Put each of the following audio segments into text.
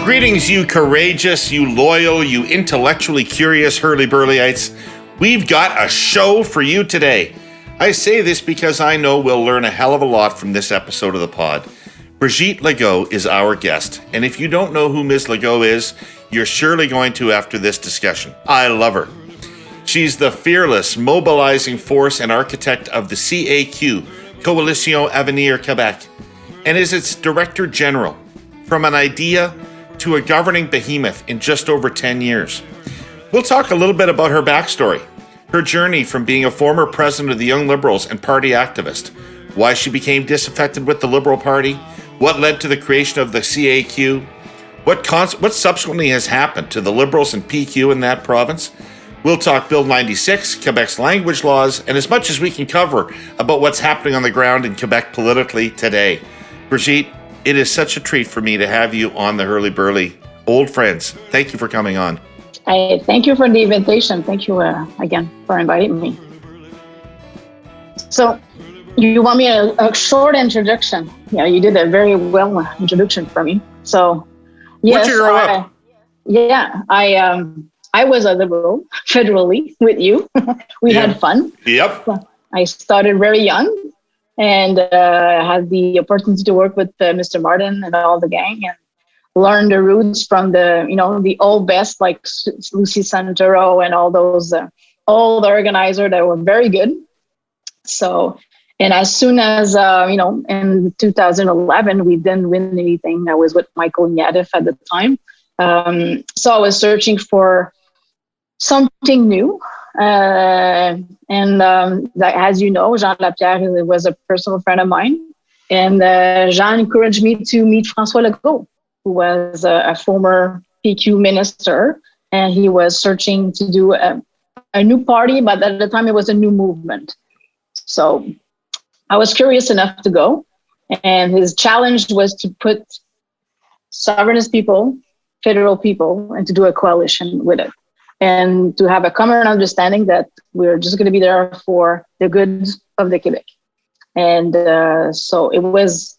Greetings, you courageous, you loyal, you intellectually curious Herle Burlyites. We've got a show for you today. I say this because I know we'll learn a hell of a lot from this episode of the pod. Brigitte Legault is our guest, and if you don't know who Ms. Legault is, you're surely going to after this discussion. I love her. She's the fearless, mobilizing force and architect of the CAQ, Coalition Avenir Quebec, and is its Director General. From an idea to a governing behemoth in just over 10 years. We'll talk a little bit about her backstory, her journey from being a former president of the Young Liberals and party activist, why she became disaffected with the Liberal Party, what led to the creation of the CAQ, what subsequently has happened to the Liberals and PQ in that province. We'll talk Bill 96, Quebec's language laws, and as much as we can cover about what's happening on the ground in Quebec politically today. Brigitte, it is such a treat for me to have you on the Herle Burly. Old friends, thank you for coming on. I thank you for the invitation. Thank you again for inviting me. So, you want me a short introduction? Yeah, you did a very well introduction for me. So, yes, where'd you grow up? I was a Liberal federally with you. We had fun. Yep. I started very young. And had the opportunity to work with Mr. Martin and all the gang and learn the roots from the old best like Lucy Santoro and all those old organizers that were very good. So, and as soon as, in 2011, we didn't win anything. I was with Michael Nyadif at the time. So I was searching for something new. As you know, Jean Lapierre was a personal friend of mine. And Jean encouraged me to meet François Legault, who was a former PQ minister. And he was searching to do a new party, but at the time it was a new movement. So I was curious enough to go. And his challenge was to put sovereignist people, federal people, and to do a coalition with it. And to have a common understanding that we're just going to be there for the good of the Quebec. And so it was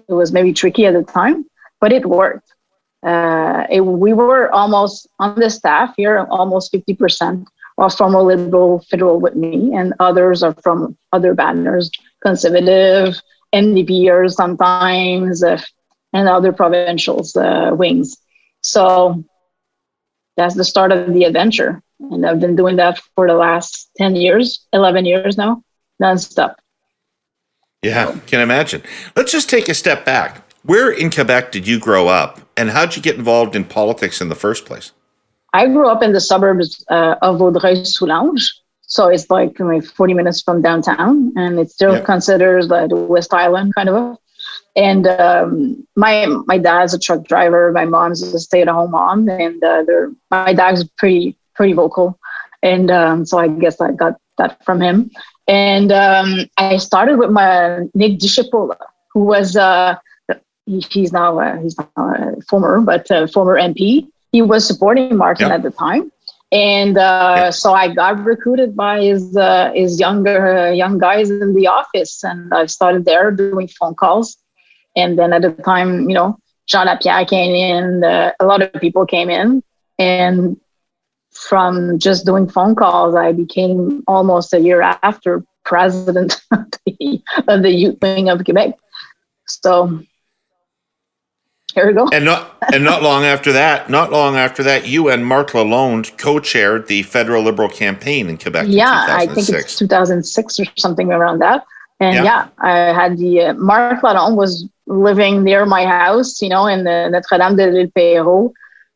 maybe tricky at the time, but it worked. We were almost on the staff here, almost 50% are former Liberal federal with me, and others are from other banners, conservative, NDPers sometimes, and other provincials wings. So that's the start of the adventure. And I've been doing that for the last 11 years now, nonstop. Yeah, can imagine. Let's just take a step back. Where in Quebec did you grow up, and how'd you get involved in politics in the first place? I grew up in the suburbs of Vaudreuil-Soulanges. So it's like 40 minutes from downtown, and it's still considered the West Island kind of. And my dad's a truck driver. My mom's a stay-at-home mom, and my dad's pretty vocal, and so I guess I got that from him. And I started with my Nick Discipola, who was he's now a former MP. He was supporting Martin at the time, and so I got recruited by his young guys in the office, and I started there doing phone calls. And then at the time, Jean Lapierre came in, a lot of people came in. And from just doing phone calls, I became almost a year after president of the youth wing of Quebec. So here we go. And not long after that, you and Marc Lalonde co-chaired the federal Liberal campaign in Quebec. Yeah, I think it's 2006 or something around that. And I had Marc Lalonde was living near my house, in the Notre-Dame de l'Île Perrot.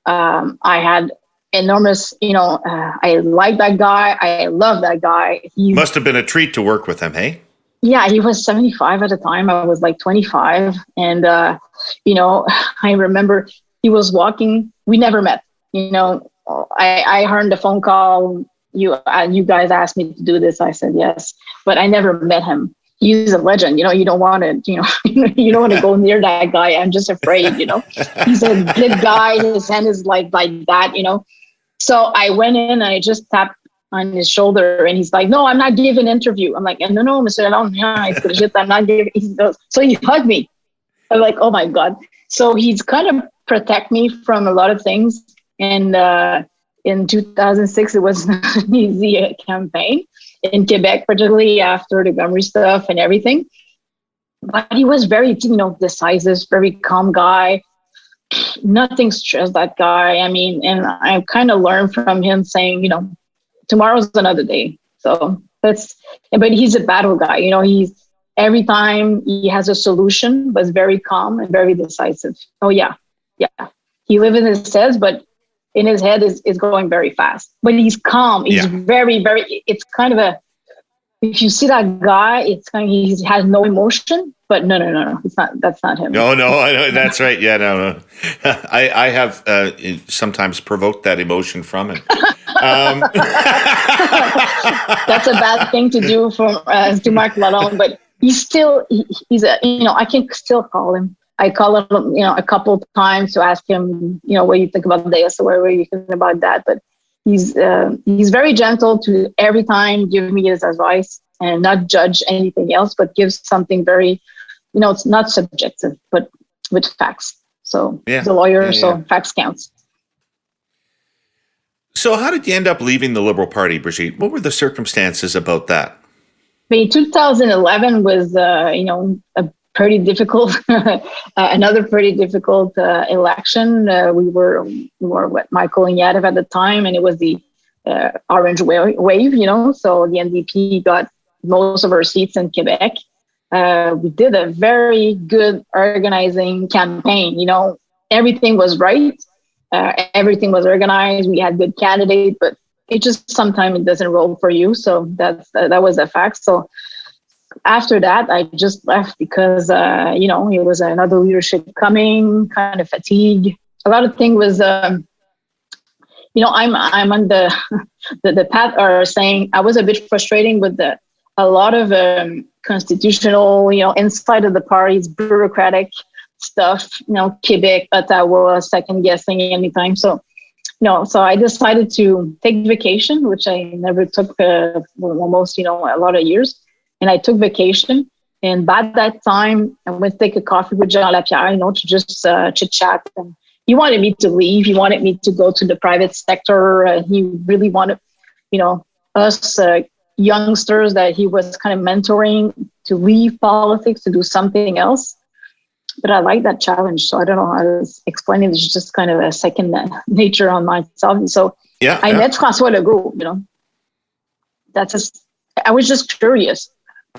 I had enormous, I like that guy. I love that guy. He must have been a treat to work with him, hey? Yeah, he was 75 at the time. I was like 25. And, I remember he was walking. We never met. I heard the phone call. You guys asked me to do this. I said yes, but I never met him. He's a legend, you don't want to, you don't want to go near that guy. I'm just afraid, he's a big guy. His hand is like that, So I went in and I just tapped on his shoulder and he's like, no, I'm not giving an interview. I'm like, no, Mr. I'm not giving. So he hugged me. I'm like, oh my God. So he's kind of protect me from a lot of things. And in 2006, it was not an easy campaign in Quebec, particularly after the Montgomery stuff and everything. But he was very, decisive, very calm guy. Nothing stressed that guy. I mean, and I kind of learned from him saying, tomorrow's another day. So but he's a battle guy. He's every time he has a solution, but very calm and very decisive. Oh yeah. He lives in his head, but in his head is going very fast. But he's calm. He's very, very. It's kind of if you see that guy, it's kind of, he has no emotion. But no. It's not. That's not him. No, I know, that's right. Yeah, no. I have sometimes provoked that emotion from him. That's a bad thing to do to Marc Lalonde, but he's I can still call him. I call him, a couple of times to ask him, what do you think about this or what do you think about that? But he's very gentle to every time give me his advice and not judge anything else, but give something very, it's not subjective, but with facts. So he's a lawyer, so facts counts. So how did you end up leaving the Liberal Party, Brigitte? What were the circumstances about that? 2011 was, a pretty difficult, another pretty difficult election. We were with Michael Ignatieff at the time, and it was the orange wave, so the NDP got most of our seats in Quebec. We did a very good organizing campaign. Everything was right. Everything was organized. We had good candidates, but it just sometimes it doesn't roll for you. So that was a fact. So after that, I just left because, it was another leadership coming, kind of fatigue. A lot of things was, I'm on the path or saying I was a bit frustrating with a lot of constitutional, inside of the parties, bureaucratic stuff, Quebec, Ottawa, second guessing anytime. So I decided to take vacation, which I never took almost, a lot of years. And I took vacation. And by that time, I went to take a coffee with Jean Lapierre, to just chit chat. And he wanted me to leave. He wanted me to go to the private sector. He really wanted, us youngsters that he was kind of mentoring to leave politics, to do something else. But I like that challenge. So I don't know how to explain it. It's just kind of a second nature on myself. And so I met François Legault, I was just curious,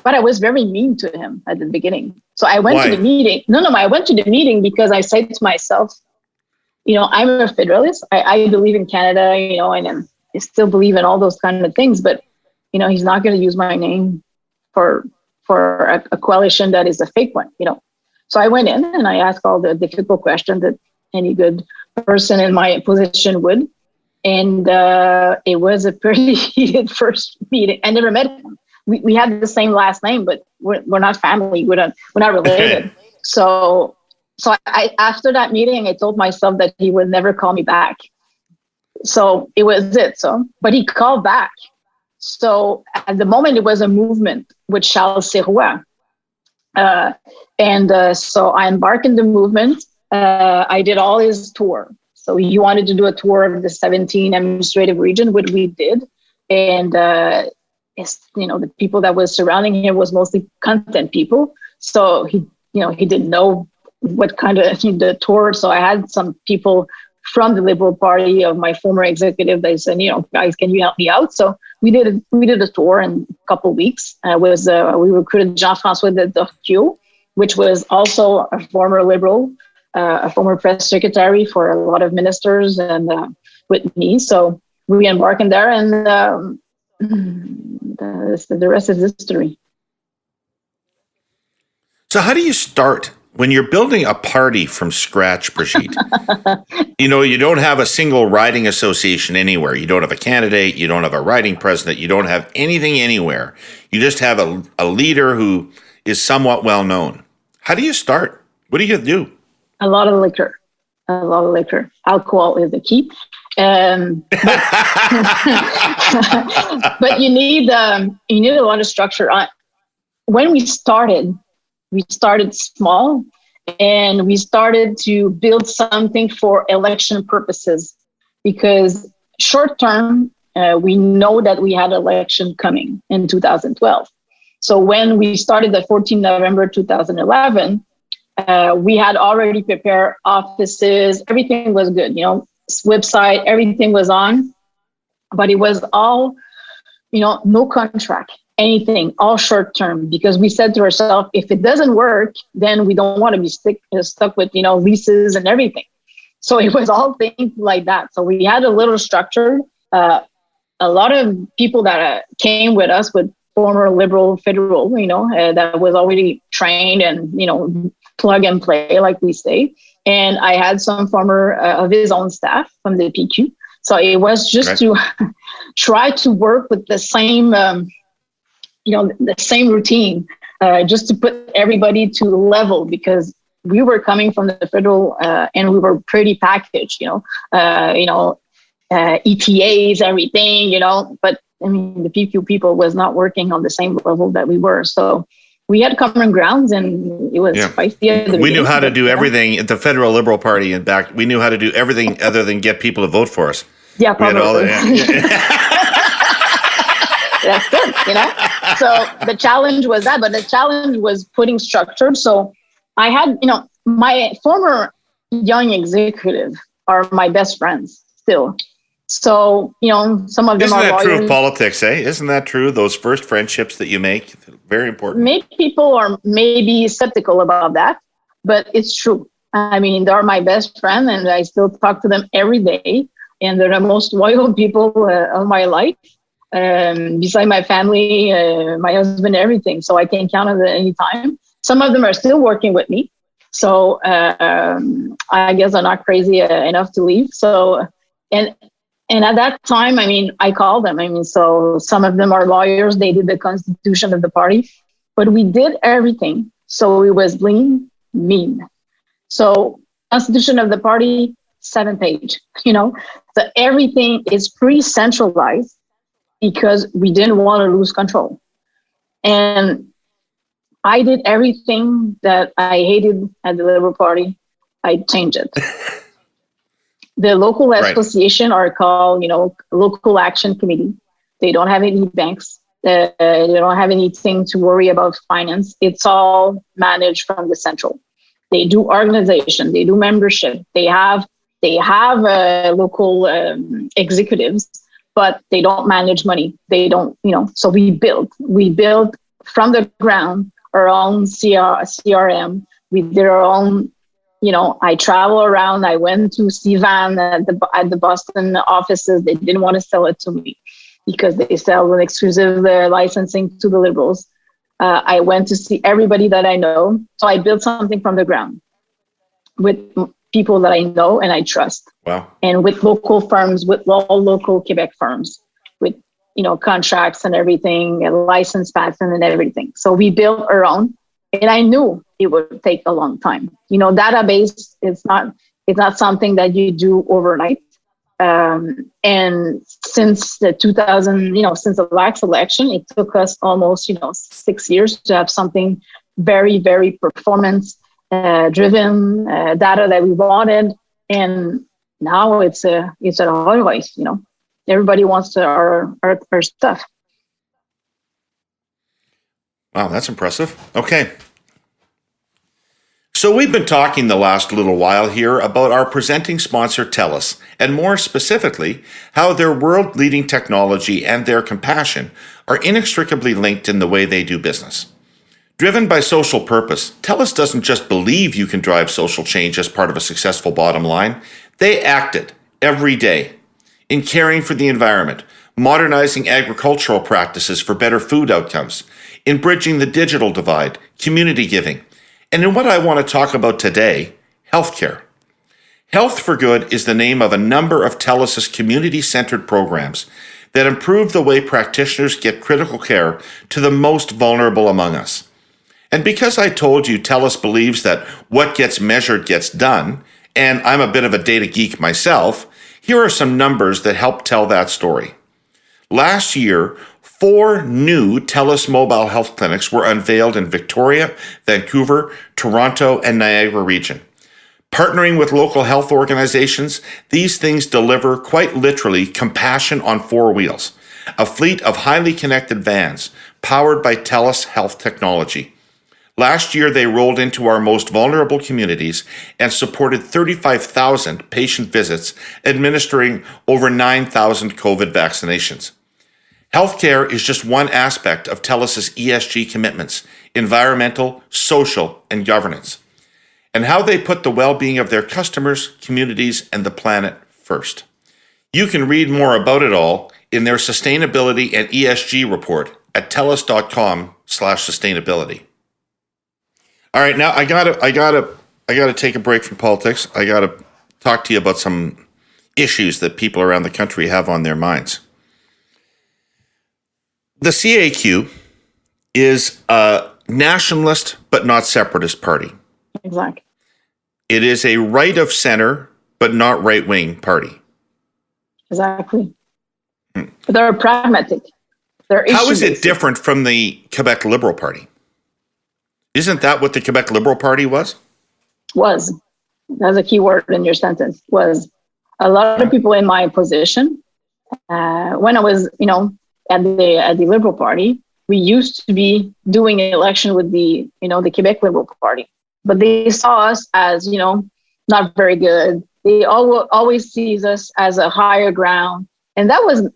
but I was very mean to him at the beginning. So I went to the meeting. I went to the meeting because I said to myself, I'm a federalist. I believe in Canada, and I still believe in all those kind of things, but he's not going to use my name for a coalition that is a fake one, So I went in and I asked all the difficult questions that any good person in my position would. And it was a pretty heated first meeting. I never met him. We had the same last name, but we're not family. We're not related. So I after that meeting, I told myself that he would never call me back. So it was it. But he called back. So at the moment, it was a movement with Charles Sirois. So I embarked in the movement. I did all his tour. So he wanted to do a tour of the 17 administrative region, which we did. And, the people that was surrounding him was mostly content people. So he didn't know what kind of the tour. So I had some people from the Liberal Party of my former executive. They said, guys, can you help me out? So we did a tour in a couple of weeks. We recruited Jean-François de Dorquio, which was also a former Liberal, a former press secretary for a lot of ministers and with me. So we embarked in there, and the rest is history. So how do you start when you're building a party from scratch, Brigitte? You don't have a single riding association anywhere. You don't have a candidate. You don't have a riding president. You don't have anything anywhere. You just have a leader who is somewhat well known. How do you start? What do you do? A lot of liquor. Alcohol is the key. But you need a lot of structure. When we started small, And we started to build something for election purposes, because short term, we know that we had election coming in 2012. So when we started the 14 November 2011, we had already prepared offices. Everything was good, website, everything was on, but it was all, no contract, anything, all short term, because we said to ourselves, if it doesn't work, then we don't want to be stuck with, leases and everything. So it was all things like that. So we had a little structure. A lot of people that came with us with former liberal federal, that was already trained and, plug and play, like we say. And I had some former of his own staff from the PQ. So it was just to try to work with the same, the same routine, just to put everybody to level, because we were coming from the federal and we were pretty packaged, ETAs, everything, but I mean, the PQ people was not working on the same level that we were. So we had common grounds, and it was feisty. We knew how to do everything at the Federal Liberal Party, and back we knew how to do everything other than get people to vote for us. Yeah, probably. That's good, So the challenge was that, but the challenge was putting structure. So I had, my former young executive are my best friends still. So, some of them Isn't are that lawyers. true of politics, eh? Isn't that true? Those first friendships that you make, very important. Maybe people are maybe skeptical about that, but it's true. I mean, they're my best friend, and I still talk to them every day. And they're the most loyal people of my life, beside my family, my husband, everything. So I can count on them anytime. Some of them are still working with me. So I guess I'm not crazy enough to leave. So, and at that time, I mean, I called them. I mean, so some of them are lawyers. They did the constitution of the party, but we did everything. So it was lean, mean. So constitution of the party, 7-page, So everything is pre-centralized because we didn't want to lose control. And I did everything that I hated at the Liberal Party. I changed it. The local association are called, local action committee. They don't have any banks. They don't have anything to worry about finance. It's all managed from the central. They do organization. They do membership. They have local executives, but they don't manage money. They don't, so we built from the ground our own CRM. We did our own, I travel around. I went to Sivan at the Boston offices. They didn't want to sell it to me because they sell an exclusive licensing to the Liberals. I went to see everybody that I know. So I built something from the ground with people that I know and I trust. Wow. And with local firms, with all local Quebec firms, with, contracts and everything, and license patent and everything. So we built our own, and I knew it would take a long time. Database, it's not something that you do overnight. And since the 2000, since the last election, it took us almost, 6 years to have something very, very performance driven data that we wanted. And now it's a otherwise, everybody wants our stuff. Wow, that's impressive. Okay. So we've been talking the last little while here about our presenting sponsor, TELUS, and more specifically, how their world-leading technology and their compassion are inextricably linked in the way they do business. Driven by social purpose, TELUS doesn't just believe you can drive social change as part of a successful bottom line. They act it every day in caring for the environment, modernizing agricultural practices for better food outcomes, in bridging the digital divide, community giving, and in what I want to talk about today, healthcare. Health for Good is the name of a number of TELUS's community-centered programs that improve the way practitioners get critical care to the most vulnerable among us. And because I told you TELUS believes that what gets measured gets done, and I'm a bit of a data geek myself, here are some numbers that help tell that story. Last year, 4 new TELUS mobile health clinics were unveiled in Victoria, Vancouver, Toronto, and Niagara region. Partnering with local health organizations, these things deliver quite literally compassion on 4 wheels, a fleet of highly connected vans powered by TELUS health technology. Last year, they rolled into our most vulnerable communities and supported 35,000 patient visits, administering over 9,000 COVID vaccinations. Healthcare is just one aspect of TELUS's ESG commitments, environmental, social, and governance, and how they put the well-being of their customers, communities, and the planet first. You can read more about it all in their sustainability and ESG report at telus.com/sustainability. All right, now I gotta take a break from politics. I gotta talk to you about some issues that people around the country have on their minds. The CAQ is a nationalist but not separatist party. Exactly. It is a right of center but not right wing party. Exactly. But they're pragmatic. How is it different from the Quebec Liberal Party? Isn't that what the Quebec Liberal Party was? Was. That's a key word in your sentence. Was. A lot of people in my position, when I was, at the Liberal Party, we used to be doing an election with the Quebec Liberal Party. But they saw us as, not very good. They always sees us as a higher ground. And that was,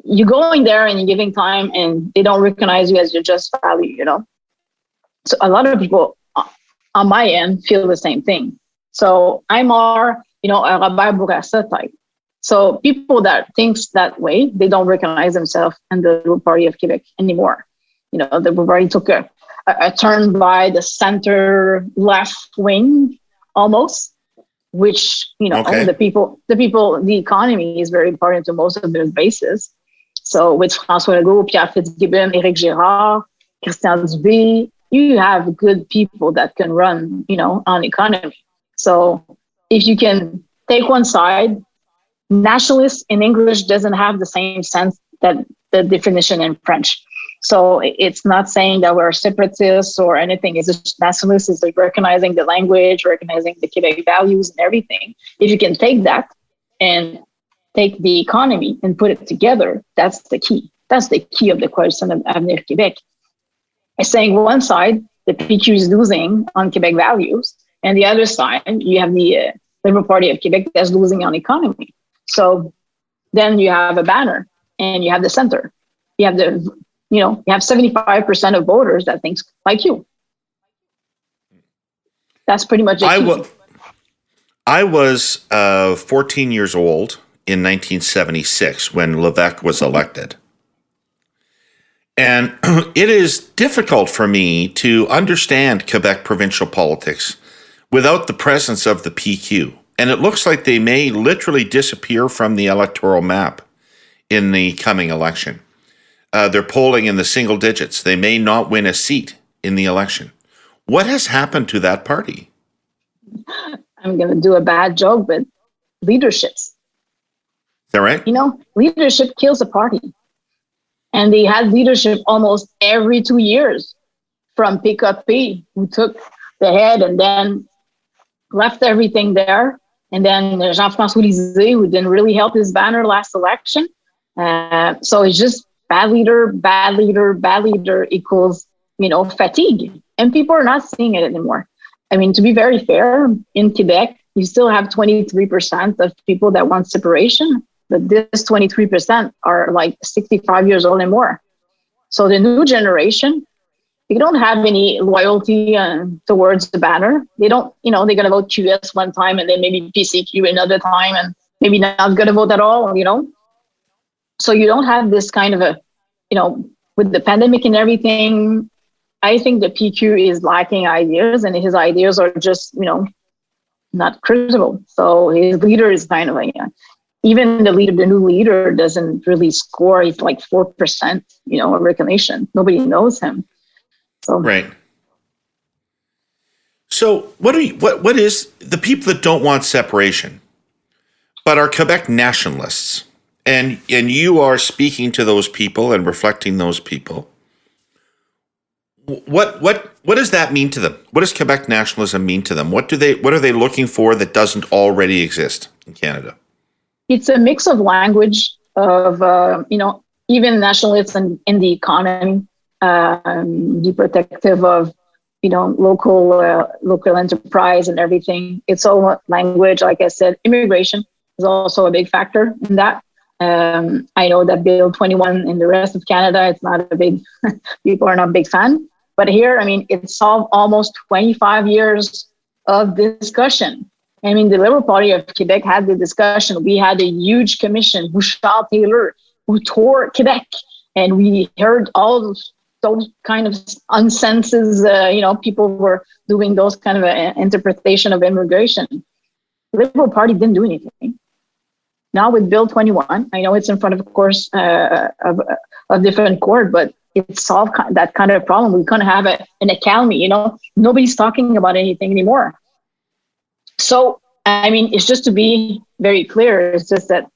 you going there and you're giving time and they don't recognize you as your just value, So a lot of people on my end feel the same thing. So I'm more, a Robert Bourassa type. So people that thinks that way, they don't recognize themselves in the Liberal Party of Quebec anymore. The Liberal Party took a turn by the center left wing almost, which, the economy is very important to most of their bases. So with François Legault, Pierre Fitzgibbon, Éric Girard, Christian Dubé, you have good people that can run, on economy. So if you can take one side, nationalist in English doesn't have the same sense that the definition in French. So it's not saying that we're separatists or anything. It's just nationalists is like recognizing the language, recognizing the Quebec values and everything. If you can take that and take the economy and put it together, that's the key. That's the key of the question of Avenir Quebec. It's saying one side, the PQ is losing on Quebec values, and the other side, you have the Liberal Party of Quebec that's losing on economy. So then you have a banner and you have the center. You have you have 75% of voters that thinks like you. That's pretty much it. I was 14 years old in 1976 when Lévesque was elected. And it is difficult for me to understand Quebec provincial politics without the presence of the PQ. And it looks like they may literally disappear from the electoral map in the coming election. They're polling in the single digits. They may not win a seat in the election. What has happened to that party? I'm going to do a bad joke, but leaderships. Is that right? Leadership kills a party. And they had leadership almost every 2 years from PKP, who took the head and then left everything there. And then Jean-François Lisée, who didn't really help his banner last election. So it's just bad leader equals, fatigue. And people are not seeing it anymore. I mean, to be very fair, in Quebec, you still have 23% of people that want separation. But this 23% are like 65 years old and more. So the new generation, they don't have any loyalty towards the banner. They don't, they're going to vote QS one time and then maybe PCQ another time and maybe not going to vote at all, So you don't have this kind of with the pandemic and everything, I think the PQ is lacking ideas and his ideas are just, not credible. So his leader is kind of like, even the new leader doesn't really score. He's like 4%, of recognition. Nobody knows him. So. Right. So what is the people that don't want separation, but are Quebec nationalists and you are speaking to those people and reflecting those people. What does that mean to them? What does Quebec nationalism mean to them? What are they looking for that doesn't already exist in Canada? It's a mix of language of even nationalism in the economy, be protective of local enterprise and everything. It's all language. Like I said, immigration is also a big factor in that. I know that Bill 21 in the rest of Canada, it's not a big, people are not a big fan. But here, I mean, it solved almost 25 years of discussion. I mean, the Liberal Party of Quebec had the discussion. We had a huge commission, Bouchard Taylor, who toured Quebec. And we heard all those kind of unsenses, people were doing those kind of interpretation of immigration. The Liberal Party didn't do anything. Now with Bill 21, I know it's in front of course, of a different court, but it solved that kind of problem. We couldn't have an academy, nobody's talking about anything anymore. So, I mean, it's just to be very clear, it's just that,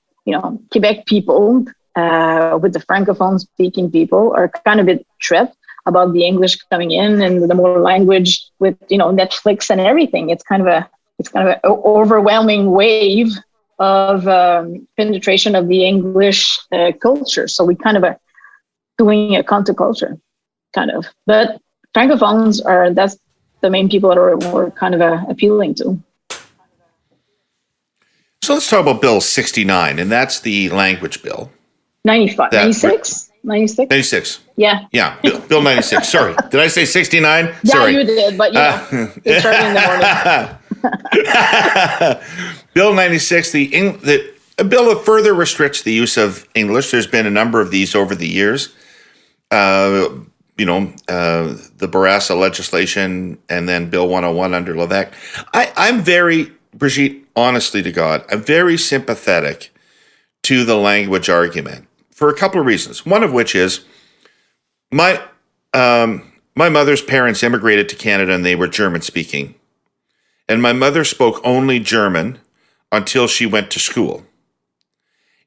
Quebec people, with the Francophone speaking people are kind of a bit tripped about the English coming in and the more language with, Netflix and everything. It's kind of an overwhelming wave of penetration of the English culture. So we kind of are doing a counterculture, kind of. But Francophones that's the main people that we're kind of appealing to. So let's talk about Bill 69, and that's the language bill. 95, 96? 96? 96. Yeah. Yeah, Bill 96. Sorry. Did I say 69? Yeah, Sorry. you did, but it's early in the morning. Bill 96, a bill that further restricts the use of English. There's been a number of these over the years. The Bourassa legislation and then Bill 101 under Levesque. I'm very, Brigitte, honestly to God, I'm very sympathetic to the language argument for a couple of reasons. One of which is my mother's parents immigrated to Canada and they were German speaking. And my mother spoke only German until she went to school.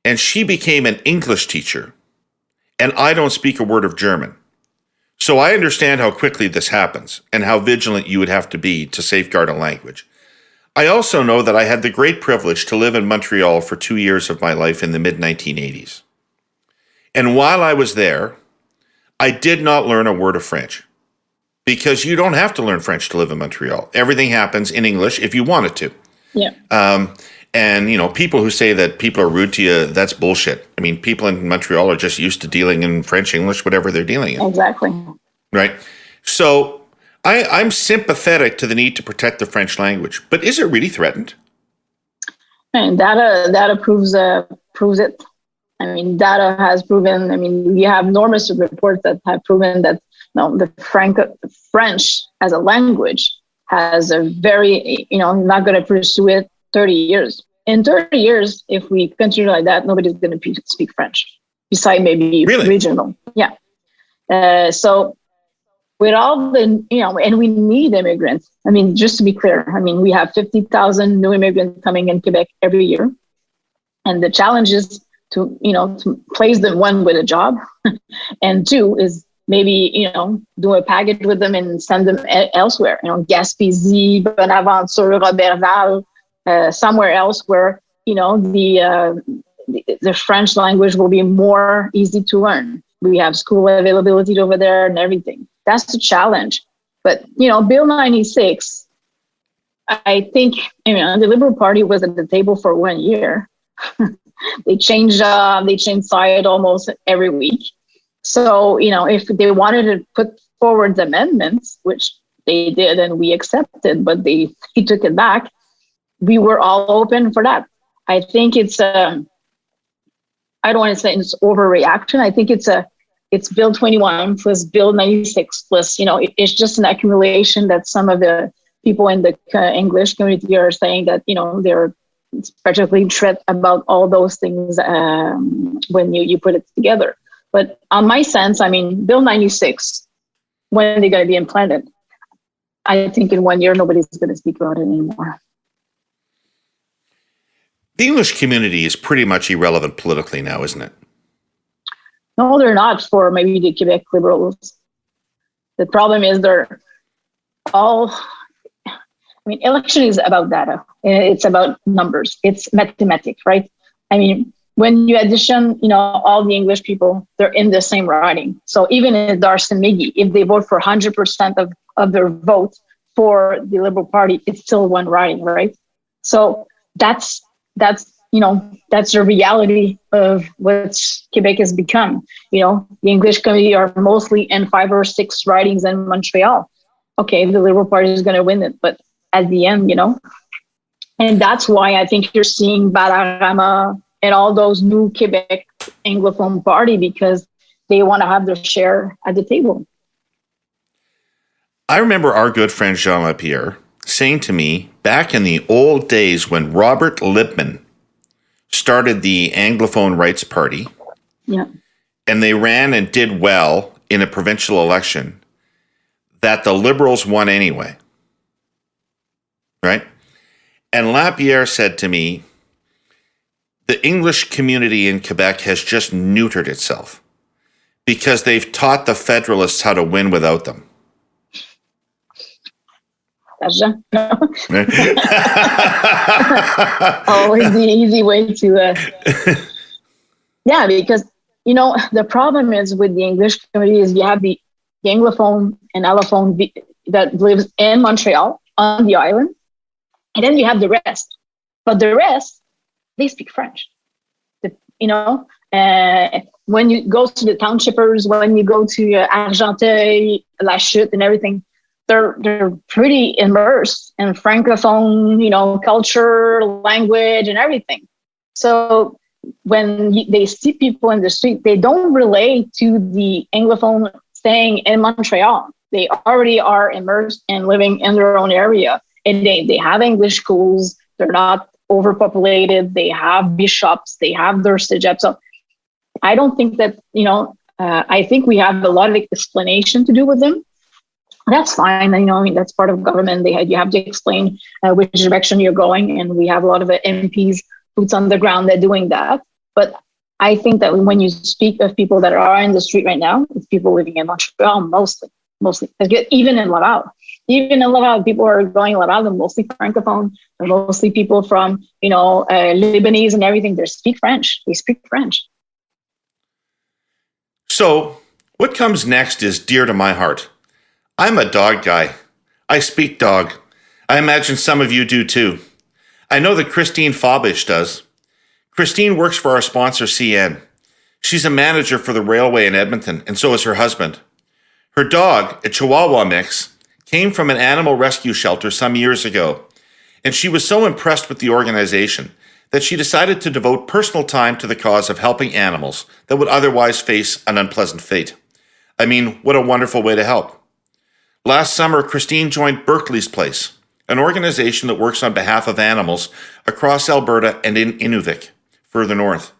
And she became an English teacher. And I don't speak a word of German. So I understand how quickly this happens and how vigilant you would have to be to safeguard a language. I also know that I had the great privilege to live in Montreal for 2 years of my life in the mid-1980s. And while I was there, I did not learn a word of French. Because you don't have to learn French to live in Montreal. Everything happens in English if you want it to. Yeah. And, people who say that people are rude to you, that's bullshit. I mean, people in Montreal are just used to dealing in French, English, whatever they're dealing in. Exactly. Right? So I'm sympathetic to the need to protect the French language. But is it really threatened? And data proves it. I mean, data has proven, we have enormous reports that have proven that the French as a language has a very, not going to pursue it 30 years. In 30 years, if we continue like that, nobody's going to speak French, beside maybe really? Regional. Yeah. So with all the, and we need immigrants. I mean, just to be clear, we have 50,000 new immigrants coming in Quebec every year. And the challenge is to place them, one, with a job, and two is maybe, do a package with them and send them elsewhere, Gaspésie, Bonaventure, Robertval, somewhere else where, the French language will be more easy to learn. We have school availability over there and everything. That's the challenge. But, Bill 96, I think, the Liberal Party was at the table for 1 year. They changed side almost every week. So, if they wanted to put forward amendments, which they did and we accepted, but he took it back, we were all open for that. I think it's I don't want to say it's overreaction. I think it's Bill 21 plus Bill 96 plus, it's just an accumulation that some of the people in the English community are saying that, they're particularly tripped about all those things when you put it together. But on my sense, Bill 96, when are they going to be implemented? I think in 1 year, nobody's going to speak about it anymore. The English community is pretty much irrelevant politically now, isn't it? No, they're not for maybe the Quebec Liberals. The problem is they're all, I mean, election is about data. It's about numbers. It's mathematics, right? I mean, when you addition, all the English people, they're in the same riding. So even in Darcy and Miggy, if they vote for 100% of their vote for the Liberal Party, it's still one riding, right? So that's the reality of what Quebec has become. The English community are mostly in 5 or 6 ridings in Montreal. Okay, the Liberal Party is going to win it, but at the end, and that's why I think you're seeing Balarama and all those new Quebec Anglophone party, because they want to have their share at the table. I remember our good friend Jean Lapierre saying to me back in the old days when Robert Lippmann started the Anglophone Rights Party, yeah, and they ran and did well in a provincial election, that the Liberals won anyway. Right? And Lapierre said to me, the English community in Quebec has just neutered itself because they've taught the Federalists how to win without them. Gotcha. Always the easy way to... Yeah, because, the problem is with the English community is you have the Anglophone and Allophone that lives in Montreal on the island, and then you have the rest. But the rest, they speak French. When you go to the townshippers, when you go to Argenteuil, La Chute, and everything, they're pretty immersed in Francophone, culture, language, and everything. So when they see people in the street, they don't relate to the Anglophone staying in Montreal. They already are immersed and living in their own area. And they have English schools. They're not overpopulated. They have bishops. They have their cégep. So I don't think that, I think we have a lot of explanation to do with them. That's fine. That's part of government. You have to explain which direction you're going. And we have a lot of MPs, boots on the ground, that doing that. But I think that when you speak of people that are in the street right now, it's people living in Montreal, mostly. Even in Laval. People are going Laval, they're mostly Francophone. They're mostly people from, Lebanese and everything. They speak French. So what comes next is dear to my heart. I'm a dog guy. I speak dog. I imagine some of you do too. I know that Christine Fabish does. Christine works for our sponsor, CN. She's a manager for the railway in Edmonton, and so is her husband. Her dog, a Chihuahua mix, came from an animal rescue shelter some years ago, and she was so impressed with the organization that she decided to devote personal time to the cause of helping animals that would otherwise face an unpleasant fate. I mean, what a wonderful way to help. Last summer, Christine joined Berkeley's Place, an organization that works on behalf of animals across Alberta and in Inuvik, further north.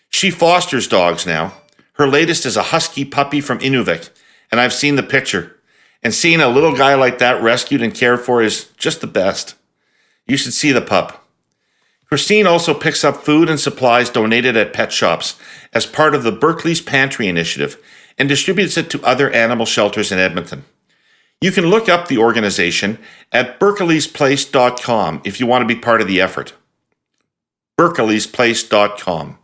She fosters dogs now. Her latest is a husky puppy from Inuvik, and I've seen the picture. And seeing a little guy like that rescued and cared for is just the best. You should see the pup. Christine also picks up food and supplies donated at pet shops as part of the Berkeley's Pantry Initiative and distributes it to other animal shelters in Edmonton. You can look up the organization at berkeleysplace.com if you want to be part of the effort. berkeleysplace.com.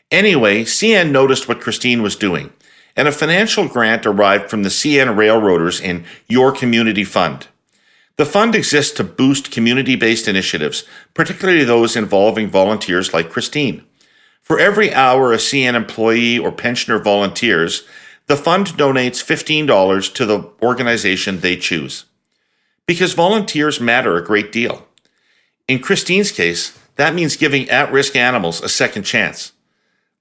Anyway, CN noticed what Christine was doing, and a financial grant arrived from the CN Railroaders in Your Community Fund. The fund exists to boost community-based initiatives, particularly those involving volunteers like Christine. For every hour a CN employee or pensioner volunteers, the fund donates $15 to the organization they choose. Because volunteers matter a great deal. In Christine's case, that means giving at-risk animals a second chance.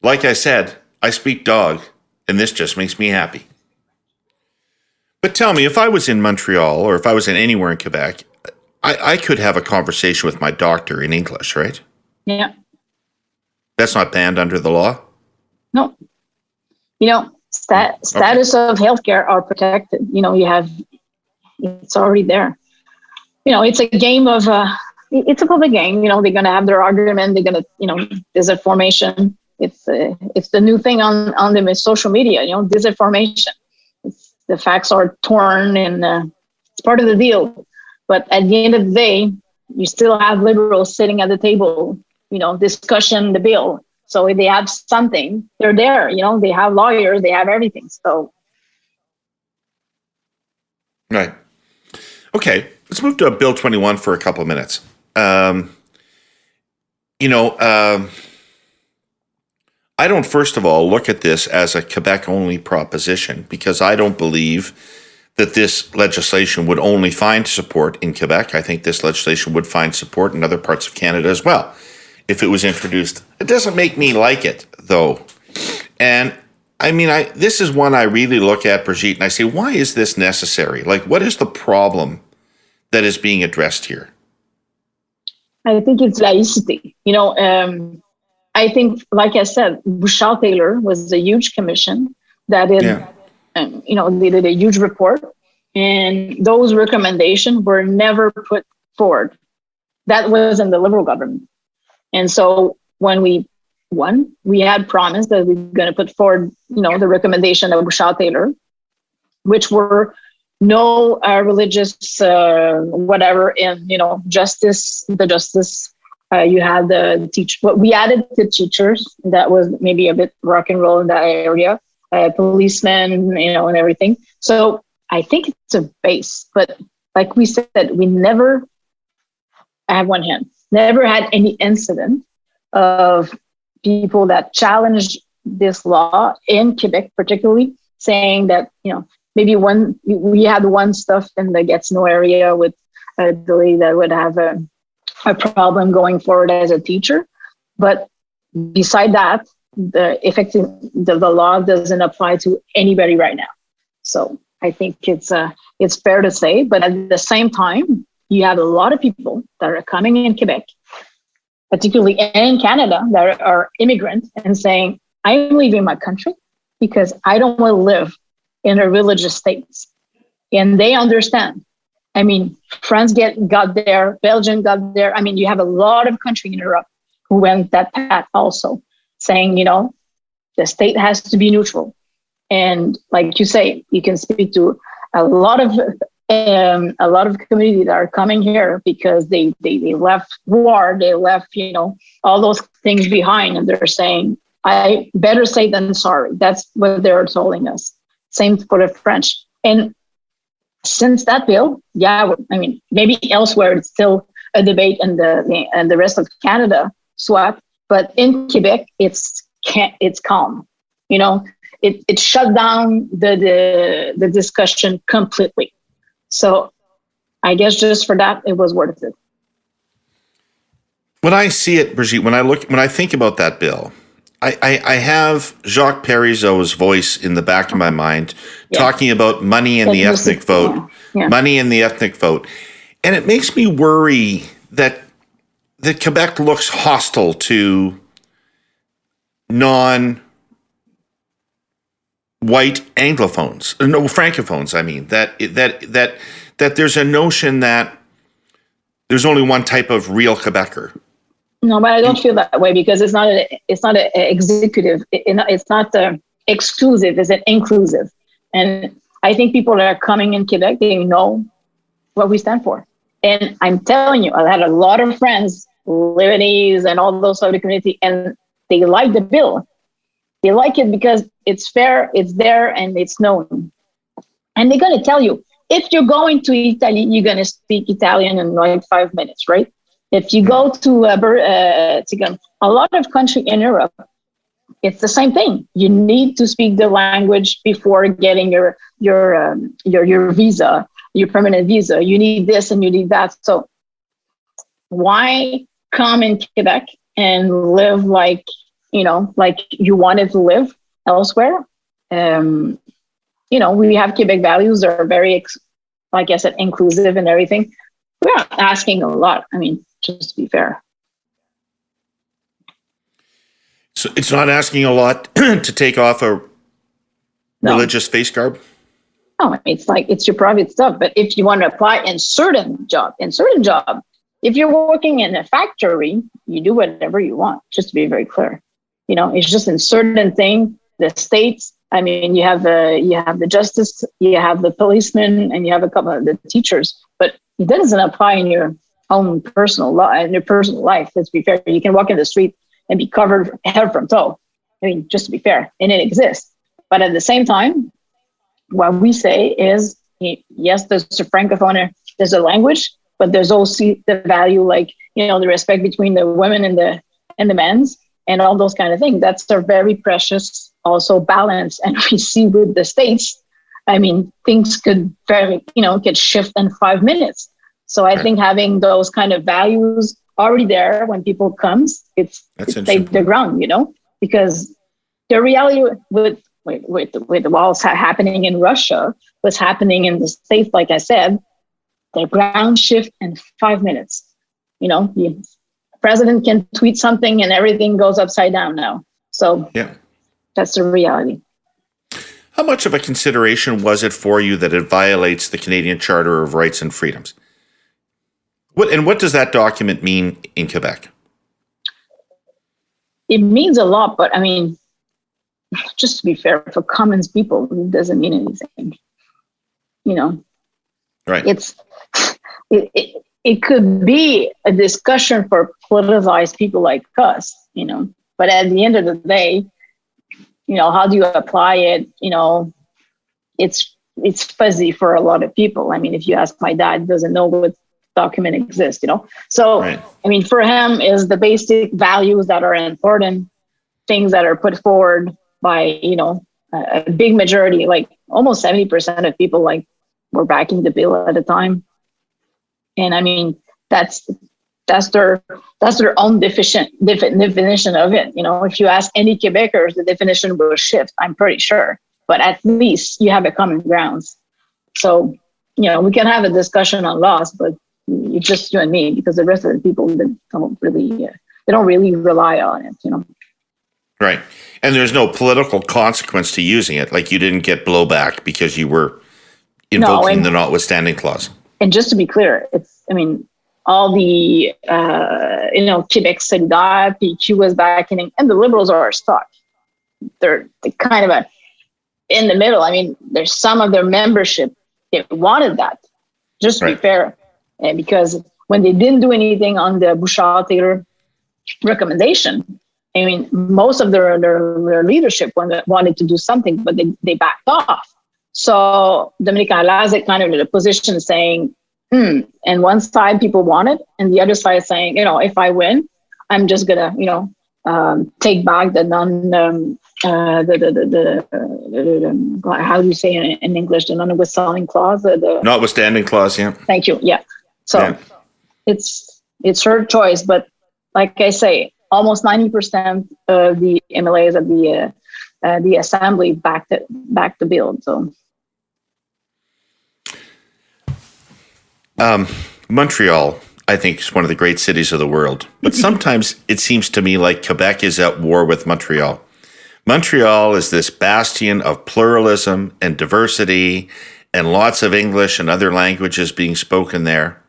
Like I said, I speak dog, and this just makes me happy. But tell me, if I was in Montreal or if I was in anywhere in Quebec, I could have a conversation with my doctor in English, right? Yeah. That's not banned under the law? No. Status of healthcare are protected. It's already there. It's a game of it's a public game. They're going to have their argument. They're going to, disinformation. It's the new thing on the social media. Disinformation. The facts are torn, and it's part of the deal. But at the end of the day, you still have liberals sitting at the table, discussion the bill. So if they have something, they're there. They have lawyers, they have everything. So, right. Okay, let's move to Bill 21 for a couple of minutes. I don't, first of all, look at this as a Quebec-only proposition, because I don't believe that this legislation would only find support in Quebec. I think this legislation would find support in other parts of Canada as well if it was introduced. It doesn't make me like it, though. And this is one I really look at, Brigitte, and I say, why is this necessary? Like, what is the problem that is being addressed here? I think it's laicity. I think, like I said, Bouchard-Taylor was a huge commission that did, they did a huge report, and those recommendations were never put forward. That was in the Liberal government. And so when we won, we had promised that we were going to put forward, the recommendation of Bouchard-Taylor, which were no religious whatever in, justice, the justice. You had the teach, but we added the teachers. That was maybe a bit rock and roll in that area, policemen, and everything. So I think it's a base, but like we said, we never never had any incident of people that challenged this law in Quebec, particularly saying that, maybe we had one stuff in the Gatineau area with the lady that would have a problem going forward as a teacher. But beside that, the law doesn't apply to anybody right now. So I think it's fair to say, but at the same time, you have a lot of people that are coming in Quebec, particularly in Canada, that are immigrants and saying, I'm leaving my country because I don't want to live in a religious state. And they understand. France got there, Belgium got there. You have a lot of countries in Europe who went that path also, saying, the state has to be neutral. And like you say, you can speak to a lot of communities that are coming here because they left war, they left, all those things behind, and they're saying, I better say than sorry. That's what they're telling us. Same for the French. And since that bill, maybe elsewhere it's still a debate in the rest of Canada, swat, but in Quebec it's calm. It shut down the discussion completely. So I guess just for that, it was worth it. When I see it, Brigitte, when I think about that bill, I have Jacques Parizeau's voice in the back of my mind talking about money in the ethnic vote, money in the ethnic vote. And it makes me worry that Quebec looks hostile to non-white Anglophones, no, Francophones, that there's a notion that there's only one type of real Quebecer. No, but I don't feel that way because it's not an executive. It's not exclusive. It's an inclusive. And I think people that are coming in Quebec, they know what we stand for. And I'm telling you, I had a lot of friends, Lebanese and all those other community, and they like the bill. They like it because it's fair, it's there, and it's known. And they're going to tell you, if you're going to Italy, you're going to speak Italian in like 5 minutes, right? If you go to a lot of countries in Europe, it's the same thing. You need to speak the language before getting your visa, your permanent visa. You need this and you need that. So why come in Quebec and live like you wanted to live elsewhere? We have Quebec values that are very, like I said, inclusive and everything. We're not asking a lot. Just to be fair. So it's not asking a lot to take off a religious face garb? No, it's your private stuff. But if you want to apply in certain job, If you're working in a factory, you do whatever you want, just to be very clear. It's just in certain things, the states, I mean, you have the justice, you have the policemen, and you have a couple of the teachers, but it doesn't apply in your own personal life. Let's be fair. You can walk in the street and be covered head from toe. I mean, just to be fair, and it exists. But at the same time, what we say is, yes, there's a francophone, there's a language, but there's also the value, like, the respect between the women and the men's, and all those kind of things. That's a very precious also balance. And we see with the States, I mean, things could could shift in 5 minutes. So I think having those kind of values already there when people comes, it's the ground, because the reality with what's happening in Russia, what's happening in the States, like I said, the ground shift in 5 minutes. The president can tweet something and everything goes upside down now. So that's the reality. How much of a consideration was it for you that it violates the Canadian Charter of Rights and Freedoms? What does that document mean in Quebec? It means a lot, but I mean, just to be fair, for common people, it doesn't mean anything. Right. It could be a discussion for politicized people like us, but at the end of the day, how do you apply it? It's fuzzy for a lot of people. I mean, if you ask my dad, he doesn't know what document exists, So, right. I mean, for him is the basic values that are important, things that are put forward by, a big majority, like almost 70% of people, like, were backing the bill at the time. And I mean, that's their own definition of it. If you ask any Quebecers, the definition will shift, I'm pretty sure. But at least you have a common grounds. So, we can have a discussion on laws, but it's just you and me, because the rest of the people don't really rely on it. Right. And there's no political consequence to using it. Like, you didn't get blowback because you were invoking the notwithstanding clause. And just to be clear, all the, Quebec Solidaire, PQ was backing, and the Liberals are stuck. They're kind of in the middle. I mean, there's some of their membership that wanted that, just to be fair. And because when they didn't do anything on the Bouchard-Taylor recommendation, I mean, most of their leadership wanted to do something, but they backed off. So Dominic Arlaz is kind of in a position saying, and one side people want it, and the other side saying, if I win, I'm just gonna, take back the how do you say in English, the notwithstanding clause? The notwithstanding clause, yeah. Thank you. Yeah. So it's her choice, but like I say, almost 90% of the MLAs of the assembly backed the bill. So. Montreal, I think, is one of the great cities of the world. But sometimes it seems to me like Quebec is at war with Montreal. Montreal is this bastion of pluralism and diversity and lots of English and other languages being spoken there.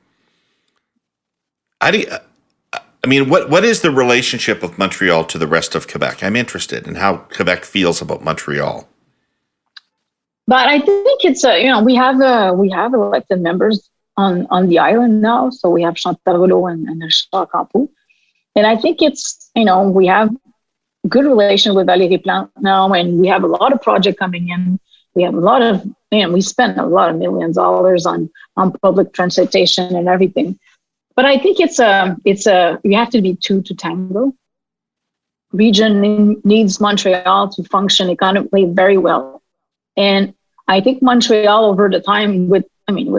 What is the relationship of Montreal to the rest of Quebec? I'm interested in how Quebec feels about Montreal. But I think it's we have elected members on the island now. So we have Chantal Rouleau and Richard Campoux. And I think it's, we have good relation with Valérie Plante now, and we have a lot of projects coming in. We have a lot of, we spend a lot of millions of dollars on public transportation and everything. But I think you have to be two to tango. Region needs Montreal to function economically very well. And I think Montreal over the time with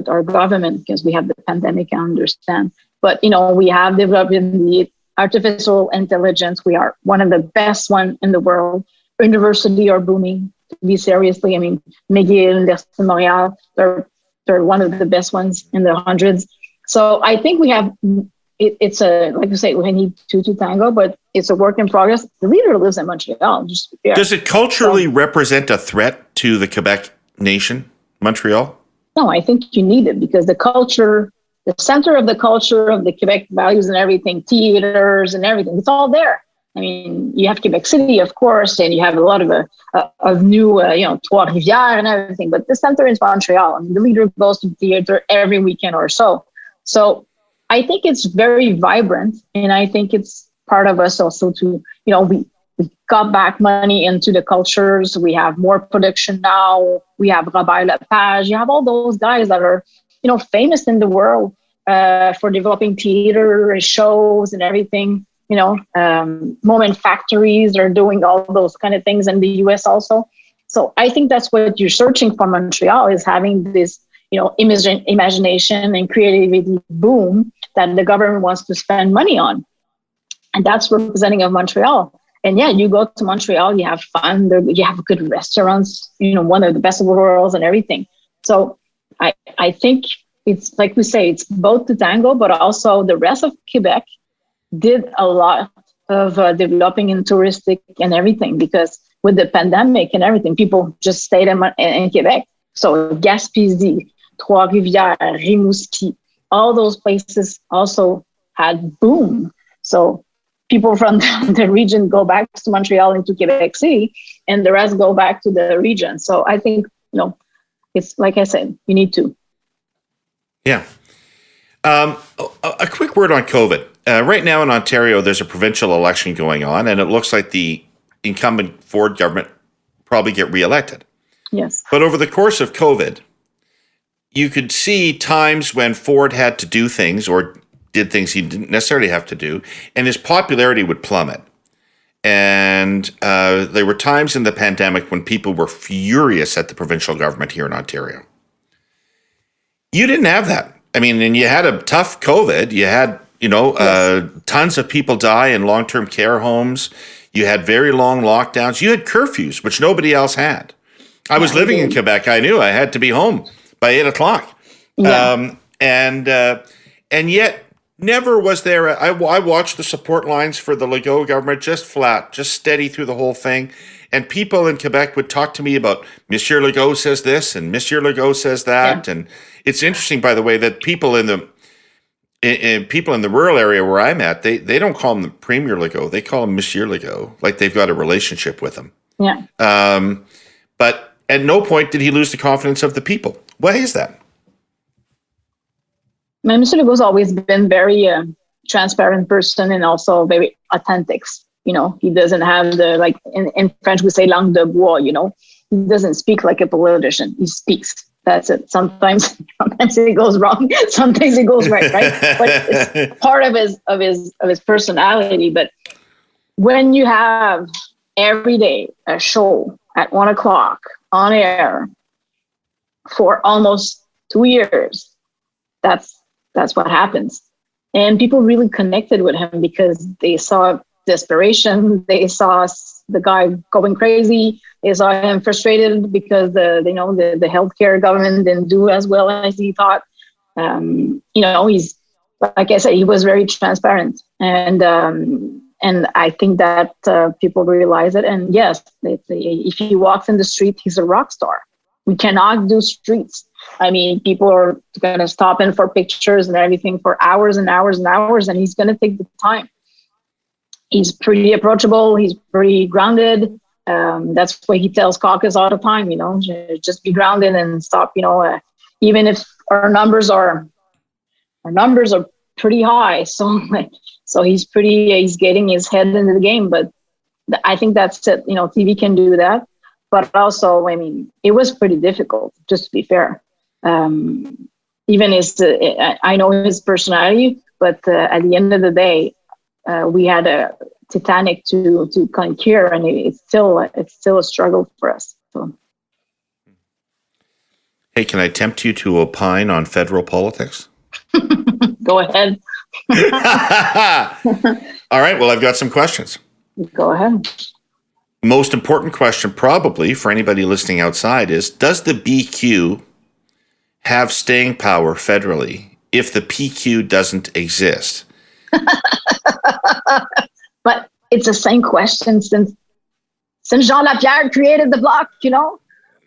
our government, because we have the pandemic, I understand. But, we have developed the artificial intelligence. We are one of the best one in the world. Universities are booming, to be seriously. McGill, Université Montréal, they're one of the best ones in the hundreds. So I think we have, it's like you say, we need two to tango, but it's a work in progress. The leader lives in Montreal. Does it culturally represent a threat to the Quebec nation, Montreal? No, I think you need it because the culture, the center of the culture of the Quebec values and everything, theaters and everything. It's all there. I mean, you have Quebec City, of course, and you have a lot of new, Trois-Rivières and everything. But the center is Montreal. I mean, the leader goes to the theater every weekend or so. So I think it's very vibrant, and I think it's part of us also to, we got back money into the cultures. We have more production now. We have Robert Lepage. You have all those guys that are, famous in the world for developing theater shows and everything. Moment factories are doing all those kind of things in the US also. So I think that's what you're searching for Montreal, is having this, imagination and creativity boom that the government wants to spend money on. And that's representing of Montreal. And yeah, you go to Montreal, you have fun, you have good restaurants, one of the best of the world and everything. So I think it's like we say, it's both the tango, but also the rest of Quebec did a lot of developing in touristic and everything, because with the pandemic and everything, people just stayed in Quebec. So Gaspésie, Trois-Rivières, Rimouski, all those places also had boom. So people from the region go back to Montreal into Quebec City, and the rest go back to the region. So I think, it's like I said, you need to. Yeah. A quick word on COVID. Right now in Ontario, there's a provincial election going on, and it looks like the incumbent Ford government probably get reelected. Yes. But over the course of COVID, you could see times when Ford had to do things or did things he didn't necessarily have to do, and his popularity would plummet. And there were times in the pandemic when people were furious at the provincial government here in Ontario. You didn't have that. I mean, and you had a tough COVID. You had, tons of people die in long-term care homes. You had very long lockdowns. You had curfews, which nobody else had. I was living in Quebec. I knew I had to be home by 8:00. Yeah. And yet, never was there. I watched the support lines for the Legault government just flat, just steady through the whole thing. And people in Quebec would talk to me about Monsieur Legault says this and Monsieur Legault says that. Yeah. And it's interesting, by the way, that people in the rural area where I'm at, they don't call him the Premier Legault. They call him Monsieur Legault, like they've got a relationship with him. Yeah. But at no point did he lose the confidence of the people. Why is that? Mr. Legault's always been very transparent person and also very authentic. He doesn't have the, in French we say langue de bois, he doesn't speak like a politician. He speaks. That's it. Sometimes it goes wrong. Sometimes it goes right? But it's part of his personality. But when you have every day a show at 1:00 on air for almost 2 years, that's what happens. And people really connected with him because they saw desperation. They saw the guy going crazy. They saw him frustrated because the healthcare government didn't do as well as he thought. He's, like I said, he was very transparent. And I think that people realize it. And yes, if he walks in the street, he's a rock star. We cannot do streets. I mean, people are going to stop in for pictures and everything for hours and hours and hours, and he's going to take the time. He's pretty approachable. He's pretty grounded. That's what he tells caucus all the time, just be grounded and stop, even if our numbers are pretty high. So he's getting his head into the game, but I think that's it. TV can do that. But also, I mean, it was pretty difficult, just to be fair. Even I know his personality, but at the end of the day, we had a Titanic to conquer, and it's still a struggle for us. So. Hey, can I tempt you to opine on federal politics? Go ahead. All right. Well, I've got some questions. Go ahead. Most important question probably for anybody listening outside is, does the BQ have staying power federally if the PQ doesn't exist? But it's the same question since Jean Lapierre created the bloc,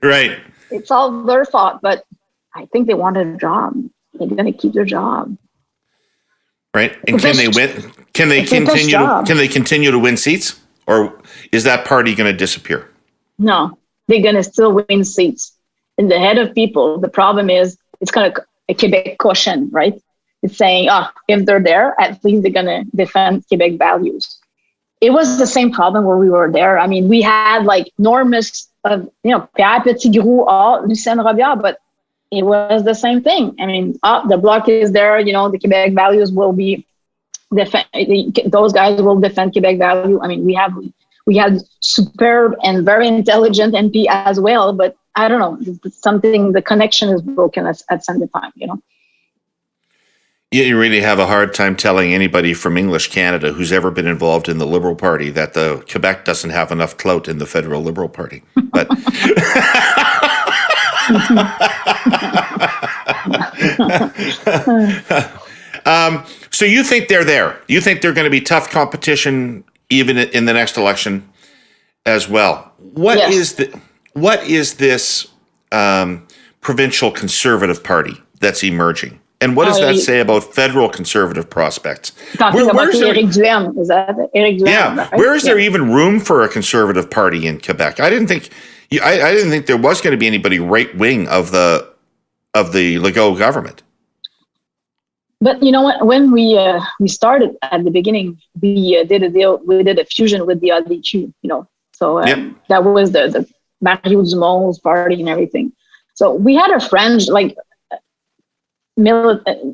Right. It's all their fault, but I think they wanted a job. they're going to keep their job. Right. And can they win? Can they continue to win seats? Or is that party going to disappear? No, they're going to still win seats in the head of people. The problem is it's kind of a Quebec caution, right? It's saying, if they're there, at least they're going to defend Quebec values. It was the same problem where we were there. I mean, we had like enormous of, Pierre Petit-Gros, Lucien Robillard, but it was the same thing. I mean, the bloc is there, the Quebec values will be those guys will defend Quebec value. I mean, we had superb and very intelligent MP as well, but I don't know, the connection is broken at some time, You really have a hard time telling anybody from English Canada who's ever been involved in the Liberal Party that the Quebec doesn't have enough clout in the federal Liberal Party. But so you think they're there? You think they're going to be tough competition even in the next election as well? What is this provincial Conservative Party that's emerging? And what does that say about federal Conservative prospects? Talking about Éric Duhaime, is that Éric Duhaime? Yeah, right? Where is there even room for a Conservative Party in Quebec? I didn't think there was going to be anybody right wing of the Legault government. But you know what? When we started at the beginning, we did a deal. We did a fusion with the ADQ. So that was the Mario Dumont's party and everything. So we had a fringe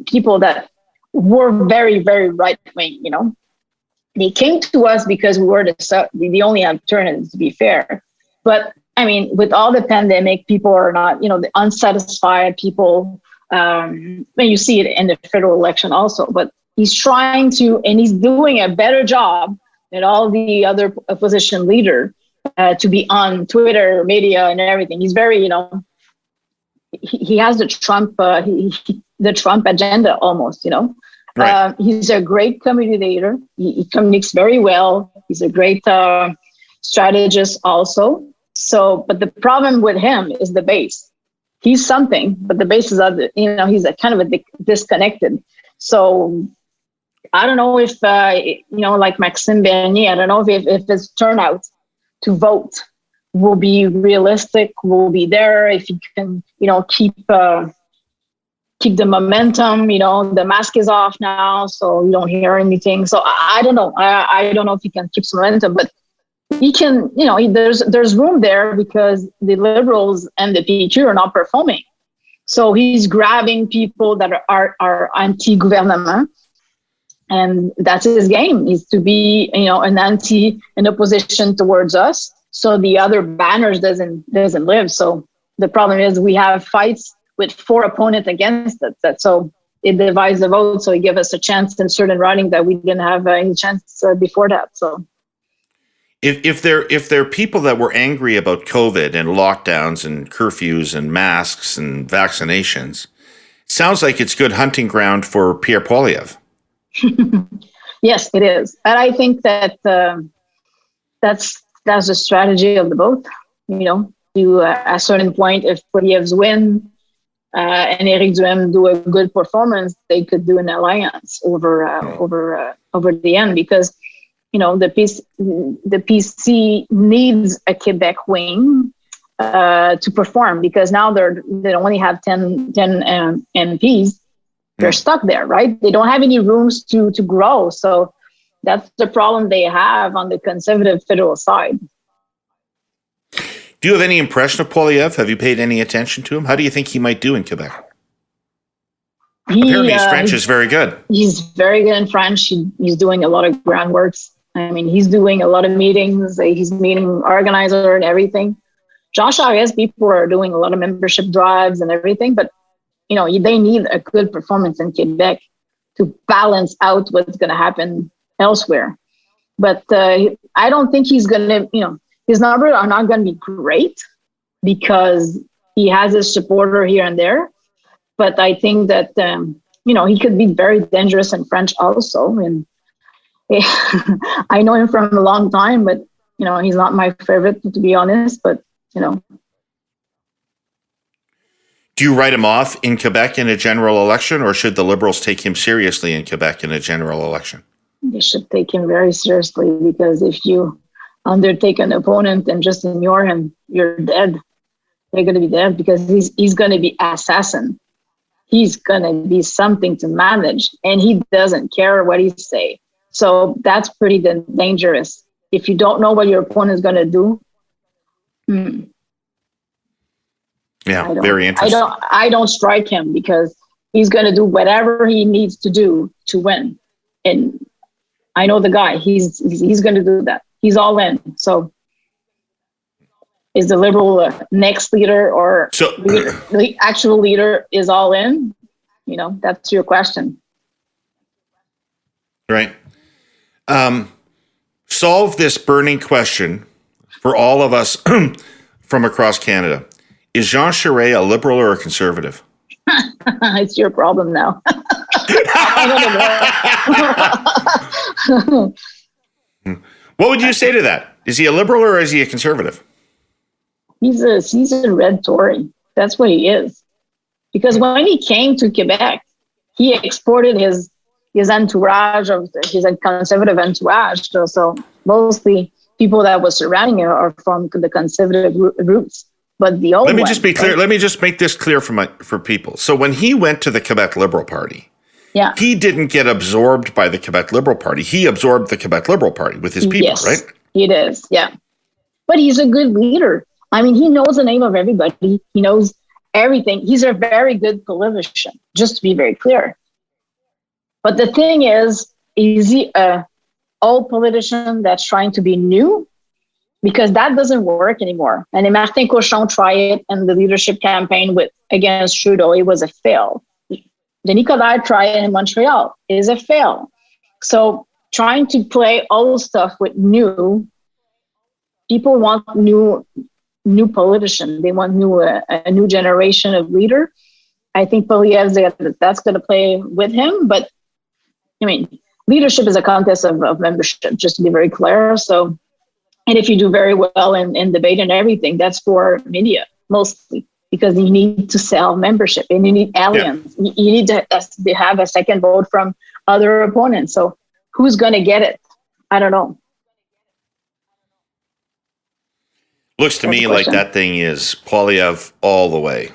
people that were very, very right wing. They came to us because we were the only alternative, to be fair. But I mean, with all the pandemic, people are not, the unsatisfied people. And you see it in the federal election also. But he's trying to, and he's doing a better job than all the other opposition leader to be on Twitter, media, and everything. He's very, he has the Trump, the Trump agenda almost, Right. He's a great communicator. He communicates very well. He's a great strategist also. So, but the problem with him is the base. He's something, but the base is other. He's a kind of a disconnected. So, I don't know if like Maxime Bernier. I don't know if his turnout to vote will be realistic. Will be there if he can, keep the momentum. The mask is off now, so you don't hear anything. So I don't know. I don't know if he can keep some momentum, but he can. There's room there because the Liberals and the PQ are not performing. So he's grabbing people that are anti-government, and that's his game. Is to be an opposition towards us. So the other banners doesn't live. So the problem is we have fights with 4 opponents against it. So it divides the vote. So it gives us a chance in certain riding that we didn't have any chance before that. So if there are people that were angry about COVID and lockdowns and curfews and masks and vaccinations, it sounds like it's good hunting ground for Pierre Poilievre. Yes, it is. And I think that that's the strategy of the both. To a certain point, if Poilievre's win and Éric Duhaime do a good performance, they could do an alliance over the end because the PC needs a Quebec wing to perform because now they only have 10 MPs. They're stuck there, right? They don't have any rooms to grow. So that's the problem they have on the Conservative federal side. Do you have any impression of Poilievre? Have you paid any attention to him? How do you think he might do in Quebec? Apparently his French is very good. He's very good in French. He's doing a lot of groundworks. I mean, he's doing a lot of meetings. He's meeting organizer and everything. Jean Charest, people are doing a lot of membership drives and everything, but they need a good performance in Quebec to balance out what's going to happen elsewhere. But I don't think he's going to, his numbers are not going to be great because he has his supporter here and there. But I think that, he could be very dangerous in French also. And I know him from a long time, but, he's not my favorite, to be honest. But, Do you write him off in Quebec in a general election, or should the Liberals take him seriously in Quebec in a general election? They should take him very seriously, because if you undertake an opponent and just ignore him, you're dead. They're going to be dead, because he's going to be assassin. He's going to be something to manage, and he doesn't care what he say. So that's pretty dangerous. If you don't know what your opponent is going to do, yeah, very interesting. I don't strike him, because he's going to do whatever he needs to do to win. And I know the guy. He's going to do that. He's all in. So is the Liberal next leader, or the actual leader is all in? You know, that's your question. Right. Solve this burning question for all of us from across Canada. Is Jean Charest a Liberal or a Conservative? It's your problem now. What would you say to that? Is he a Liberal or is he a Conservative? He's a red Tory. That's what he is. Because when he came to Quebec, he exported his entourage, of his conservative entourage. So mostly people that were surrounding him are from the conservative roots. But the old Let me just be clear. Let me just make this clear for people. So when he went to the Quebec Liberal Party, he didn't get absorbed by the Quebec Liberal Party. He absorbed the Quebec Liberal Party with his people, right? It is, yeah. But he's a good leader. I mean, he knows the name of everybody. He knows everything. He's a very good politician, just to be very clear. But the thing is he an old politician that's trying to be new? Because that doesn't work anymore. And Martin Cochon tried it in the leadership campaign against Trudeau. It was a fail. Denis Coderre tried it in Montreal. It is a fail. So trying to play old stuff with new, people want new politicians. They want a new generation of leader. I think Poilievre, that's going to play with him. But I mean, leadership is a contest of membership, just to be very clear. So, and if you do very well in debate and everything, that's for media mostly, because you need to sell membership and you need allies. Yeah. You need to have a second vote from other opponents. So who's going to get it? I don't know. Looks to me like that thing is Poilievre all the way.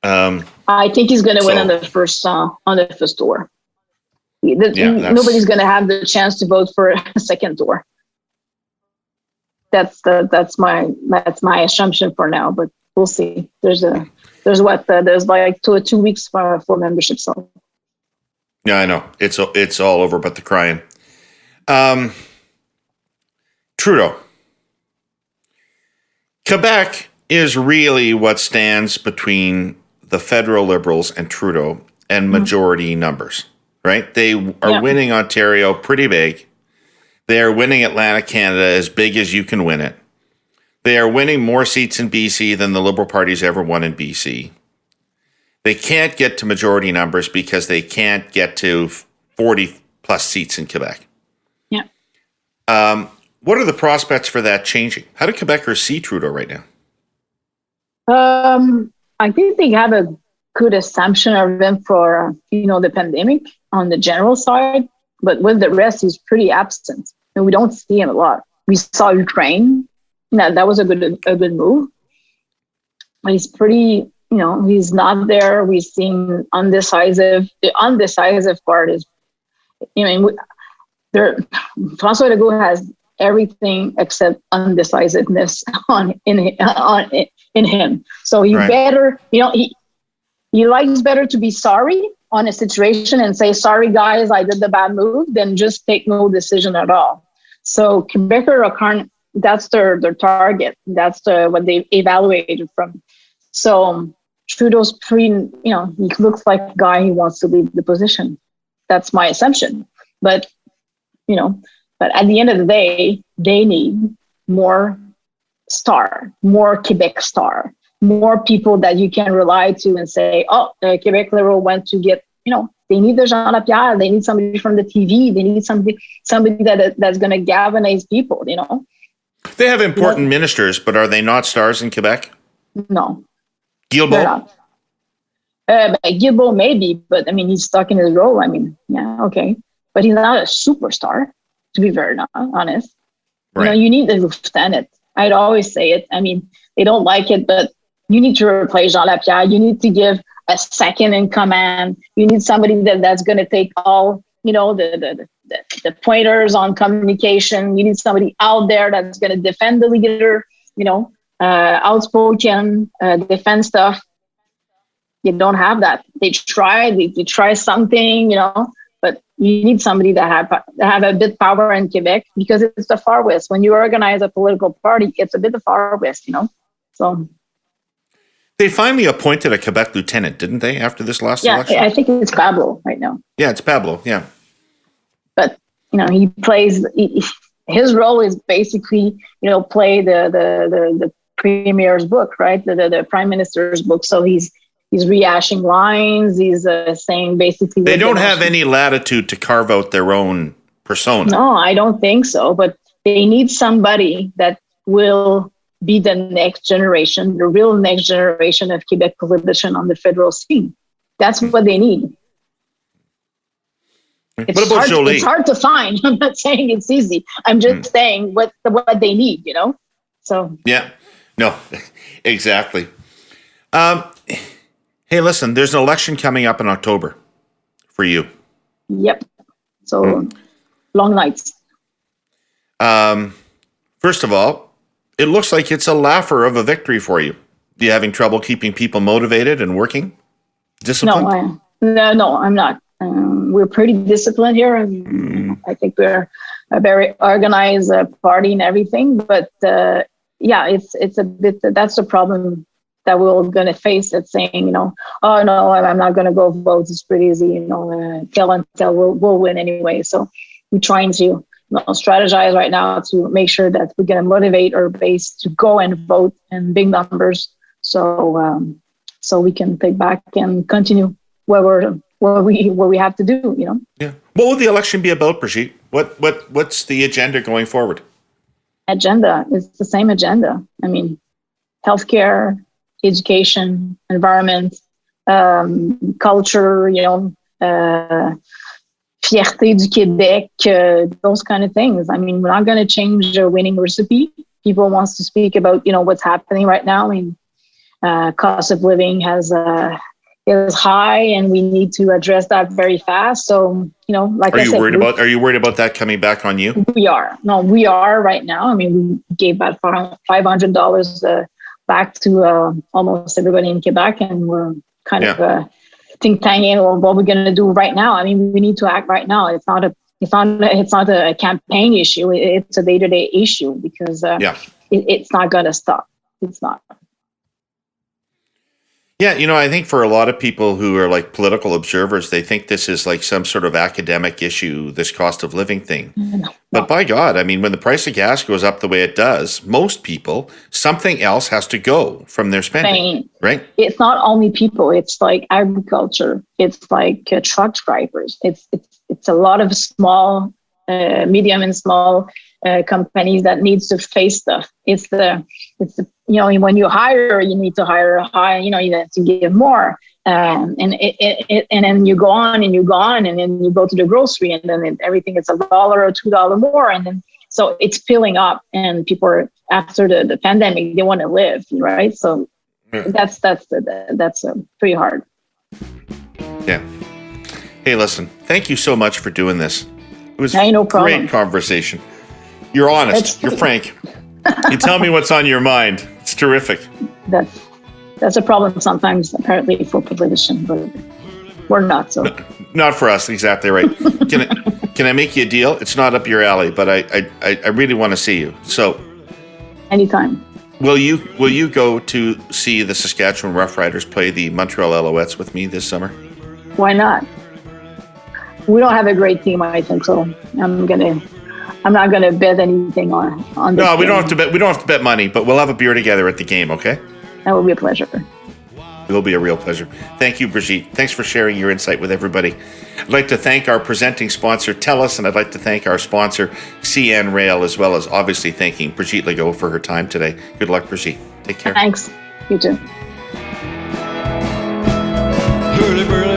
I think he's going to win on the first tour. Nobody's going to have the chance to vote for a second tour. That's my assumption for now, but we'll see. There's like 2 weeks for membership. So yeah, I know it's all over but the crying. Trudeau. Quebec is really what stands between the federal Liberals and Trudeau and majority numbers, right? They are winning Ontario pretty big. They are winning Atlantic Canada as big as you can win it. They are winning more seats in BC than the Liberal Party's ever won in BC. They can't get to majority numbers because they can't get to 40 plus seats in Quebec. Yeah. What are the prospects for that changing? How do Quebecers see Trudeau right now? I think they have a good assumption of him for, the pandemic on the general side. But with the rest, he's pretty absent. And we don't see him a lot. We saw Ukraine. That was a good move. But he's pretty, he's not there. We've seen undecisive. The undecisive part is, François Legault has everything except undecisiveness in him. So he better, he likes better to be sorry on a situation and say, sorry guys, I did the bad move, than just take no decision at all. So Quebecers that's their target. That's what they evaluated from. So Trudeau's he looks like a guy who wants to leave the position. That's my assumption. But at the end of the day, they need more Quebec star, more people that you can rely to and say, the Quebec Liberal went to get, they need the Jean Lapierre, they need somebody from the TV, they need somebody that's going to galvanize people, They have important ministers, but are they not stars in Quebec? No. Guilbeault? Guilbeault maybe, but I mean, he's stuck in his role. I mean, yeah, okay. But he's not a superstar, to be very honest. Right. You know, you need a lieutenant. I'd always say it. I mean, they don't like it, but you need to replace Jean Lapierre. You need to give a second in command. You need somebody that's going to take all, you know, the pointers on communication. You need somebody out there that's going to defend the leader, you know, outspoken, defend stuff. You don't have that. They try something, you know, but you need somebody that have a bit power in Quebec, because it's the Far West. When you organize a political party, it's a bit the Far West, you know. So they finally appointed a Quebec lieutenant, didn't they, after this last election? Yeah, I think it's Pablo right now. Yeah, it's Pablo, yeah. But, you know, his role is basically, you know, play the premier's book, right? The prime minister's book. So he's rehashing lines. He's saying basically... They don't have any latitude to carve out their own persona. No, I don't think so. But they need somebody that will be the next generation, the real next generation of Quebec politician on the federal scene. That's what they need. What about Jolie? It's hard to find. I'm not saying it's easy. I'm just saying what they need, you know? So yeah, no, exactly. Hey, listen, there's an election coming up in October for you. Yep. So long nights. First of all, it looks like it's a laugher of a victory for you. You having trouble keeping people motivated and working? Disciplined? No, I'm not. We're pretty disciplined here, and I think we're a very organized party and everything. But yeah, it's a bit. That's the problem that we're going to face. It's saying, you know, oh no, I'm not going to go vote. It's pretty easy, you know. Tell we'll win anyway. So we're trying to strategize right now to make sure that we're going to motivate our base to go and vote in big numbers, so we can take back and continue where we have to do, you know. Yeah. What will the election be about, Brigitte? What's the agenda going forward? Agenda is the same agenda. I mean, healthcare, education, environment, culture, you know, Fierté du Québec, those kind of things. I mean, we're not going to change a winning recipe. People wants to speak about, you know, what's happening right now. I mean, cost of living is high, and we need to address that very fast. So, you know, like I said, are you worried about that coming back on you? We are right now. I mean, we gave about $500 back to almost everybody in Quebec, and we're kind of think tanking what we're going to do right now. I mean, we need to act right now. It's not a campaign issue. It's a day-to-day issue, because it's not going to stop. It's not. Yeah, you know, I think for a lot of people who are like political observers, they think this is like some sort of academic issue, this cost of living thing. No. But by God, I mean, when the price of gas goes up the way it does, most people, something else has to go from their spending, right? It's not only people. It's like agriculture. It's like truck drivers. It's a lot of small, medium and small companies that needs to face stuff. It's the you know, when you hire, you need to hire high. You know, you have to give more, and then you go on, and then you go to the grocery, and then everything is $1 or $2 more, and then so it's filling up, and people are, after the pandemic, they want to live, right? So that's pretty hard. Yeah. Hey, listen, thank you so much for doing this. It was no problem. Great conversation. You're honest. You're frank. You tell me what's on your mind. It's terrific. That's a problem sometimes, apparently, for politicians, but we're not. So not for us. Exactly right. Can I make you a deal? It's not up your alley, but I really want to see you. So anytime. Will you go to see the Saskatchewan Roughriders play the Montreal Alouettes with me this summer? Why not? We don't have a great team, I think, so I'm not gonna bet anything on this. No, we don't have to bet. We don't have to bet money, but we'll have a beer together at the game. Okay? That will be a pleasure. It will be a real pleasure. Thank you, Brigitte. Thanks for sharing your insight with everybody. I'd like to thank our presenting sponsor, TELUS, and I'd like to thank our sponsor, CN Rail, as well as obviously thanking Brigitte Legault for her time today. Good luck, Brigitte. Take care. Thanks. You too. Herle Burly.